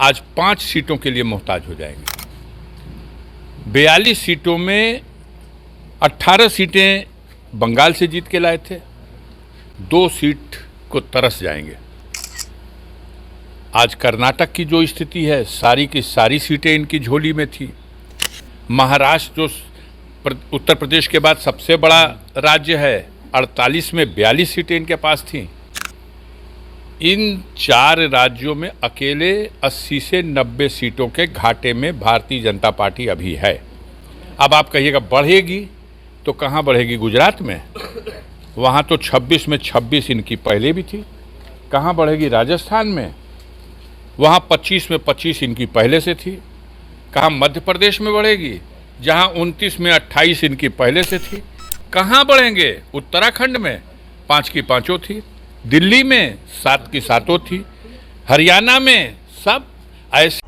आज 5 सीटों के लिए मोहताज हो जाएंगे। 42 सीटों में 18 सीटें बंगाल से जीत के लाए थे, 2 सीट को तरस जाएंगे। आज कर्नाटक की जो स्थिति है, सारी की सारी सीटें इनकी झोली में थी। महाराष्ट्र जो उत्तर प्रदेश के बाद सबसे बड़ा राज्य है, 48 में 42 सीटें इनके पास थीं। इन 4 राज्यों में अकेले 80 से 90 सीटों के घाटे में भारतीय जनता पार्टी अभी है। अब आप कहिएगा बढ़ेगी तो कहाँ बढ़ेगी? गुजरात में, वहाँ तो 26 में 26 इनकी पहले भी थी। कहाँ बढ़ेगी? राजस्थान में, वहाँ 25 में 25 इनकी पहले से थी। कहाँ मध्य प्रदेश में बढ़ेगी, जहाँ 29 में 28 इनकी पहले से थी। कहाँ बढ़ेंगे? उत्तराखंड में 5 की 5 थी, दिल्ली में 7 की 7 थी, हरियाणा में सब ऐसे।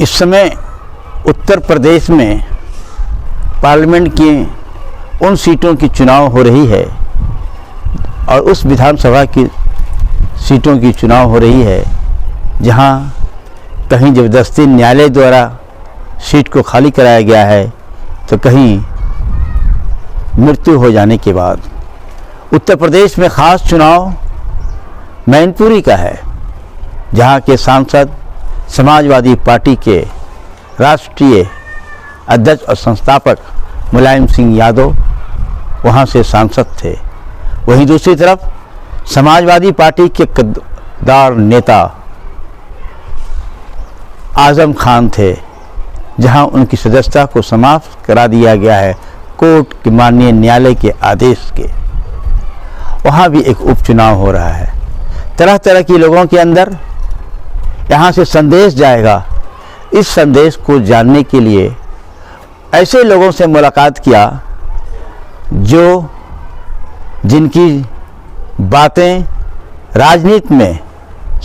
इस समय उत्तर प्रदेश में पार्लियामेंट की उन सीटों की चुनाव हो रही है और उस विधानसभा की सीटों की चुनाव हो रही है जहां कहीं ज़बरदस्ती न्यायालय द्वारा सीट को खाली कराया गया है तो कहीं मृत्यु हो जाने के बाद। उत्तर प्रदेश में ख़ास चुनाव मैनपुरी का है, जहां के सांसद समाजवादी पार्टी के राष्ट्रीय अध्यक्ष और संस्थापक मुलायम सिंह यादव वहां से सांसद थे। वहीं दूसरी तरफ समाजवादी पार्टी के कद्दार नेता आजम खान थे, जहां उनकी सदस्यता को समाप्त करा दिया गया है कोर्ट के माननीय न्यायालय के आदेश के। वहाँ भी एक उपचुनाव हो रहा है। तरह तरह के लोगों के अंदर यहाँ से संदेश जाएगा। इस संदेश को जानने के लिए ऐसे लोगों से मुलाकात किया जिनकी बातें राजनीति में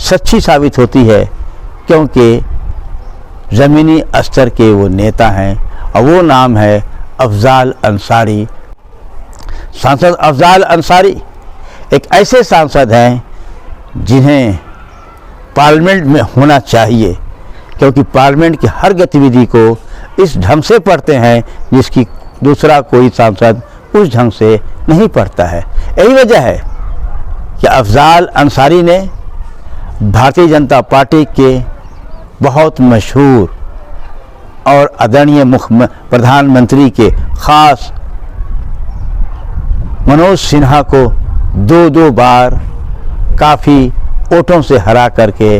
सच्ची साबित होती है, क्योंकि ज़मीनी स्तर के वो नेता हैं और वो नाम है अफजाल अंसारी। सांसद अफजाल अंसारी एक ऐसे सांसद हैं जिन्हें पार्लियामेंट में होना चाहिए, क्योंकि पार्लियामेंट की हर गतिविधि को इस ढंग से पढ़ते हैं जिसकी दूसरा कोई सांसद उस ढंग से नहीं पढ़ता है। यही वजह है कि अफजाल अंसारी ने भारतीय जनता पार्टी के बहुत मशहूर और आदरणीय मुख्य प्रधानमंत्री के ख़ास मनोज सिन्हा को 2 बार काफ़ी वोटों से हरा करके,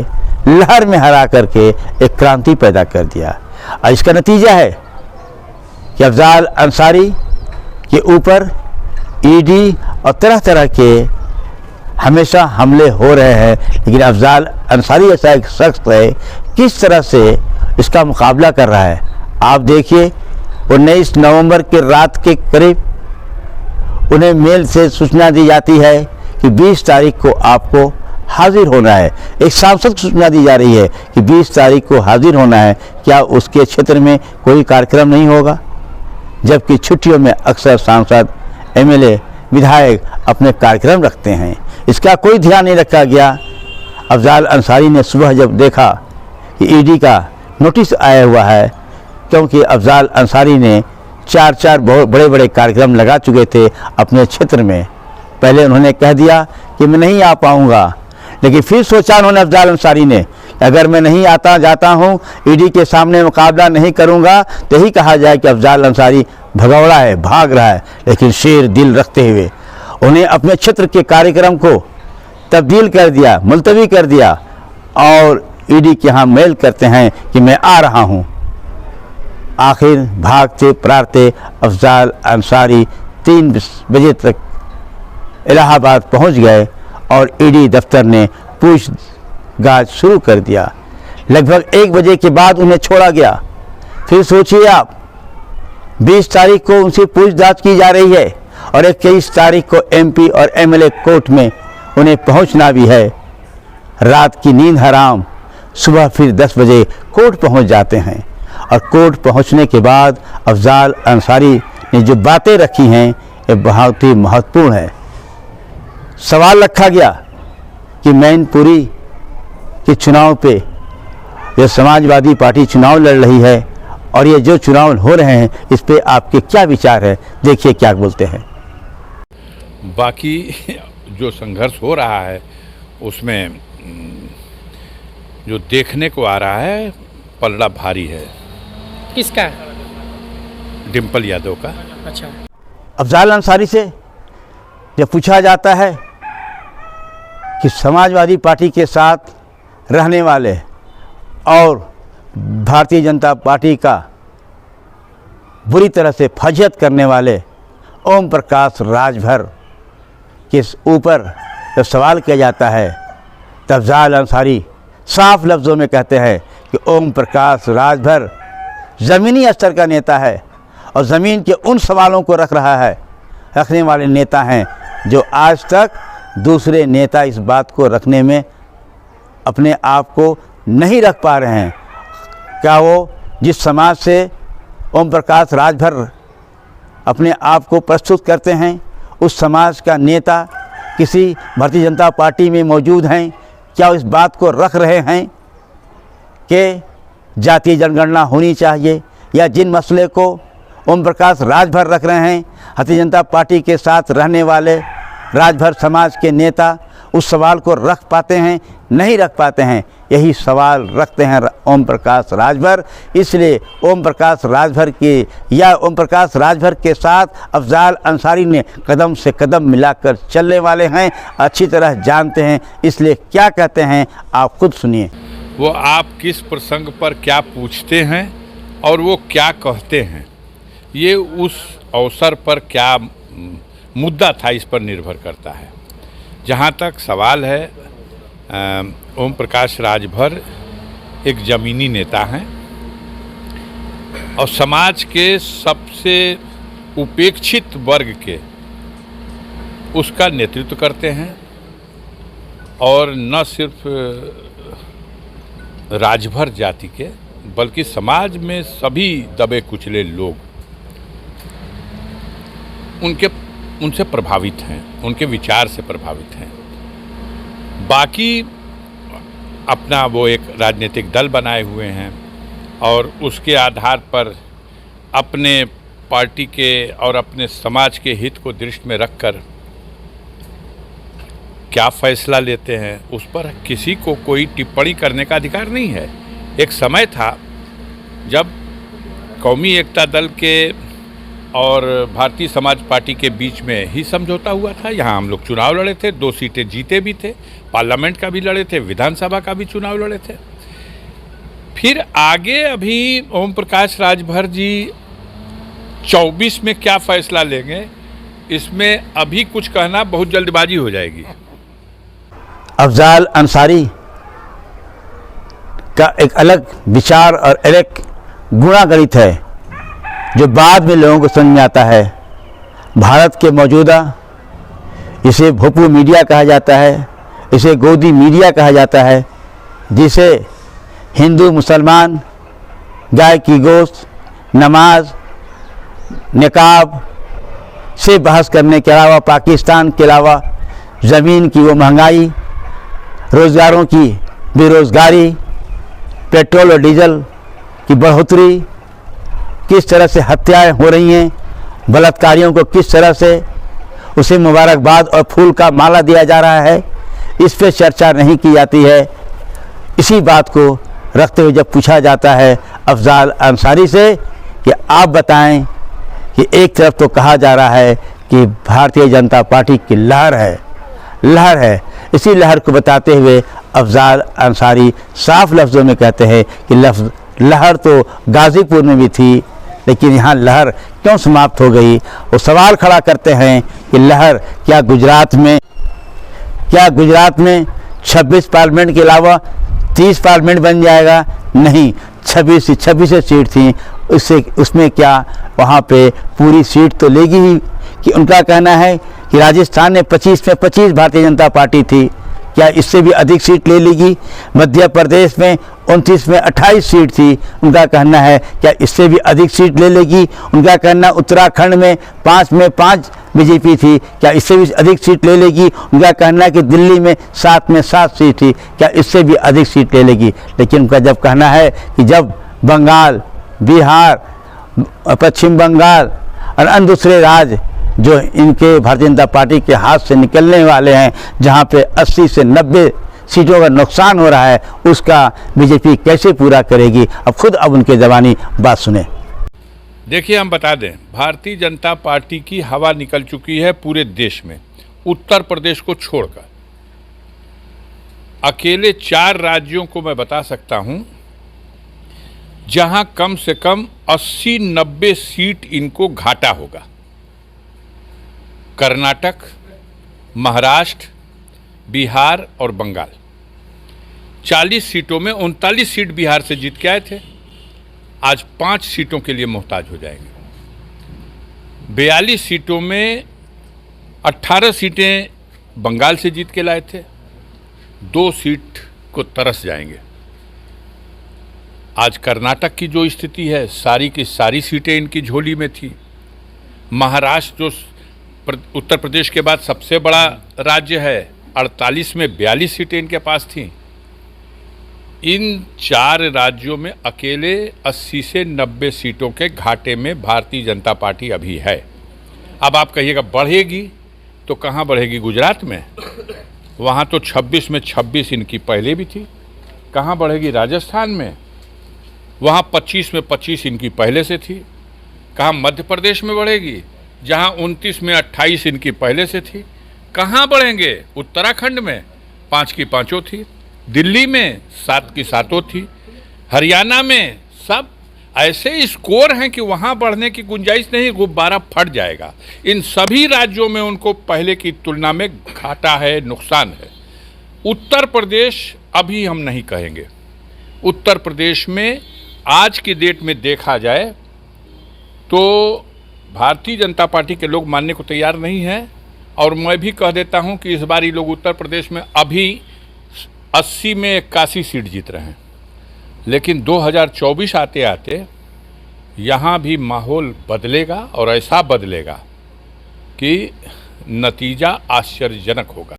लहर में हरा करके एक क्रांति पैदा कर दिया। और इसका नतीजा है कि अफजाल अंसारी के ऊपर ईडी और तरह तरह के हमेशा हमले हो रहे हैं, लेकिन अफजाल अंसारी ऐसा एक शख्स है किस तरह से इसका मुकाबला कर रहा है। आप देखिए, 19 नवंबर के रात के करीब उन्हें मेल से सूचना दी जाती है कि 20 तारीख को आपको हाजिर होना है। एक सांसद को सूचना दी जा रही है कि 20 तारीख को हाजिर होना है। क्या उसके क्षेत्र में कोई कार्यक्रम नहीं होगा? जबकि छुट्टियों में अक्सर सांसद, एमएलए, विधायक अपने कार्यक्रम रखते हैं। इसका कोई ध्यान नहीं रखा गया। अफजाल अंसारी ने सुबह जब देखा कि ईडी का नोटिस आया हुआ है, क्योंकि अफजाल अंसारी ने 4 बहुत बड़े कार्यक्रम लगा चुके थे अपने क्षेत्र में। पहले उन्होंने कह दिया कि मैं नहीं आ पाऊँगा, लेकिन फिर सोचा उन्होंने अफजाल अंसारी ने, अगर मैं नहीं जाता हूँ, ईडी के सामने मुकाबला नहीं करूँगा तो यही कहा जाए कि अफजाल अंसारी भगौड़ा है, भाग रहा है। लेकिन शेर दिल रखते हुए उन्हें अपने क्षेत्र के कार्यक्रम को तब्दील कर दिया, मुलतवी कर दिया और ईडी के यहाँ मेल करते हैं कि मैं आ रहा हूँ। आखिर भागते प्रारते अफजाल अंसारी 3 बजे तक इलाहाबाद पहुँच गए और ईडी दफ्तर ने पूछताछ शुरू कर दिया। लगभग 1 बजे के बाद उन्हें छोड़ा गया। फिर सोचिए आप, 20 तारीख को उनसे पूछताछ की जा रही है और 21 तारीख को एमपी और एमएलए कोर्ट में उन्हें पहुंचना भी है। रात की नींद हराम, सुबह फिर 10 बजे कोर्ट पहुंच जाते हैं और कोर्ट पहुंचने के बाद अफजाल अंसारी ने जो बातें रखी हैं ये बहुत ही महत्वपूर्ण है। सवाल रखा गया कि मैनपुरी के चुनाव पे जो समाजवादी पार्टी चुनाव लड़ रही है और ये जो चुनाव हो रहे हैं इस पे आपके क्या विचार है, देखिए क्या बोलते हैं। बाकी जो संघर्ष हो रहा है उसमें जो देखने को आ रहा है पलड़ा भारी है। किसका? डिम्पल यादव का। अच्छा। अफजाल अंसारी से जब पूछा जाता है कि समाजवादी पार्टी के साथ रहने वाले और भारतीय जनता पार्टी का बुरी तरह से फजियत करने वाले ओम प्रकाश राजभर के ऊपर जब सवाल किया जाता है तब अफजाल अंसारी साफ लफ्ज़ों में कहते हैं कि ओम प्रकाश राजभर ज़मीनी स्तर का नेता है और ज़मीन के उन सवालों को रखने वाले नेता हैं जो आज तक दूसरे नेता इस बात को रखने में अपने आप को नहीं रख पा रहे हैं। क्या वो जिस समाज से ओम प्रकाश राजभर अपने आप को प्रस्तुत करते हैं उस समाज का नेता किसी भारतीय जनता पार्टी में मौजूद हैं? क्या इस बात को रख रहे हैं कि जातीय जनगणना होनी चाहिए, या जिन मसले को ओम प्रकाश राजभर रख रहे हैं भारतीय जनता पार्टी के साथ रहने वाले राजभर समाज के नेता उस सवाल को रख पाते हैं? नहीं रख पाते हैं। यही सवाल रखते हैं ओम प्रकाश राजभर। इसलिए ओम प्रकाश राजभर के साथ अफजाल अंसारी ने कदम से कदम मिलाकर चलने वाले हैं, अच्छी तरह जानते हैं। इसलिए क्या कहते हैं आप खुद सुनिए। वो आप किस प्रसंग पर क्या पूछते हैं और वो क्या कहते हैं, ये उस अवसर पर क्या मुद्दा था इस पर निर्भर करता है। जहाँ तक सवाल है, ओम प्रकाश राजभर एक ज़मीनी नेता हैं और समाज के सबसे उपेक्षित वर्ग के उसका नेतृत्व करते हैं। और न सिर्फ राजभर जाति के बल्कि समाज में सभी दबे कुचले लोग उनसे प्रभावित हैं, उनके विचार से प्रभावित हैं। बाकी अपना वो एक राजनीतिक दल बनाए हुए हैं और उसके आधार पर अपने पार्टी के और अपने समाज के हित को दृष्टि में रखकर क्या फैसला लेते हैं उस पर किसी को कोई टिप्पणी करने का अधिकार नहीं है। एक समय था जब कौमी एकता दल के और भारतीय समाज पार्टी के बीच में ही समझौता हुआ था। यहाँ हम लोग चुनाव लड़े थे, 2 सीटें जीते भी थे, पार्लियामेंट का भी लड़े थे, विधानसभा का भी चुनाव लड़े थे। फिर आगे अभी ओम प्रकाश राजभर जी 24 में क्या फैसला लेंगे इसमें अभी कुछ कहना बहुत जल्दबाजी हो जाएगी। अफजाल अंसारी का एक अलग विचार और अलग गुणागणित है जो बाद में लोगों को समझ में आता है। भारत के मौजूदा, इसे भोपू मीडिया कहा जाता है, इसे गोदी मीडिया कहा जाता है, जिसे हिंदू मुसलमान गाय की गोश्त, नमाज, निकाब से बहस करने के अलावा, पाकिस्तान के अलावा ज़मीन की वो महंगाई, रोज़गारों की बेरोज़गारी, पेट्रोल और डीजल की बढ़ोतरी, किस तरह से हत्याएं हो रही हैं, बलात्कारियों को किस तरह से उसे मुबारकबाद और फूल का माला दिया जा रहा है, इस पे चर्चा नहीं की जाती है। इसी बात को रखते हुए जब पूछा जाता है अफजाल अंसारी से कि आप बताएं कि एक तरफ तो कहा जा रहा है कि भारतीय जनता पार्टी की लहर है, इसी लहर को बताते हुए अफजाल अंसारी साफ लफ्ज़ों में कहते हैं कि लहर तो गाज़ीपुर में भी थी, लेकिन यहाँ लहर क्यों समाप्त हो गई। वो सवाल खड़ा करते हैं कि लहर क्या गुजरात में 26 पार्लियामेंट के अलावा 30 पार्लियामेंट बन जाएगा? नहीं, 26 सीट थी, उसमें क्या वहाँ पे पूरी सीट तो लेगी ही। कि उनका कहना है कि राजस्थान में 25 में 25 भारतीय जनता पार्टी थी, क्या इससे भी अधिक सीट ले लेगी? मध्य प्रदेश में 29 में 28 सीट थी, उनका कहना है क्या इससे भी अधिक सीट ले लेगी? उनका कहना उत्तराखंड में 5 में 5 बीजेपी थी, क्या इससे भी अधिक सीट ले लेगी? उनका कहना है कि दिल्ली में 7 सीट थी, क्या इससे भी अधिक सीट ले लेगी? लेकिन उनका जब कहना है कि जब बंगाल, बिहार, पश्चिम बंगाल और अन्य दूसरे राज्य जो इनके भारतीय जनता पार्टी के हाथ से निकलने वाले हैं, जहां पे 80 से 90 सीटों का नुकसान हो रहा है, उसका बीजेपी कैसे पूरा करेगी? अब उनके ज़बानी बात सुने। देखिए, हम बता दें, भारतीय जनता पार्टी की हवा निकल चुकी है पूरे देश में, उत्तर प्रदेश को छोड़कर। अकेले 4 राज्यों को मैं बता सकता हूं जहां कम से कम 80-90 सीट इनको घाटा होगा। कर्नाटक, महाराष्ट्र, बिहार और बंगाल। 40 सीटों में 39 सीट बिहार से जीत के आए थे, आज 5 सीटों के लिए मोहताज हो जाएंगे। 42 सीटों में 18 सीटें बंगाल से जीत के लाए थे, 2 सीट को तरस जाएंगे। आज कर्नाटक की जो स्थिति है, सारी की सारी सीटें इनकी झोली में थी। महाराष्ट्र जो उत्तर प्रदेश के बाद सबसे बड़ा राज्य है, 48 में 42 सीटें इनके पास थीं। इन 4 राज्यों में अकेले 80 से 90 सीटों के घाटे में भारतीय जनता पार्टी अभी है। अब आप कहिएगा बढ़ेगी, तो कहाँ बढ़ेगी? गुजरात में, वहाँ तो 26 में 26 इनकी पहले भी थी। कहाँ बढ़ेगी? राजस्थान में, वहाँ 25 में 25 इनकी पहले से थी। कहाँ मध्य प्रदेश में बढ़ेगी, जहाँ 29 में 28 इनकी पहले से थी। कहाँ बढ़ेंगे? उत्तराखंड में 5 की 5 थी, दिल्ली में 7 की 7 थी, हरियाणा में। सब ऐसे स्कोर हैं कि वहाँ बढ़ने की गुंजाइश नहीं, गुब्बारा फट जाएगा। इन सभी राज्यों में उनको पहले की तुलना में घाटा है, नुकसान है। उत्तर प्रदेश अभी हम नहीं कहेंगे। उत्तर प्रदेश में आज की डेट में देखा जाए तो भारतीय जनता पार्टी के लोग मानने को तैयार नहीं हैं, और मैं भी कह देता हूं कि इस बार ये लोग उत्तर प्रदेश में अभी 80 में 81 सीट जीत रहे हैं। लेकिन 2024 आते आते यहाँ भी माहौल बदलेगा, और ऐसा बदलेगा कि नतीजा आश्चर्यजनक होगा।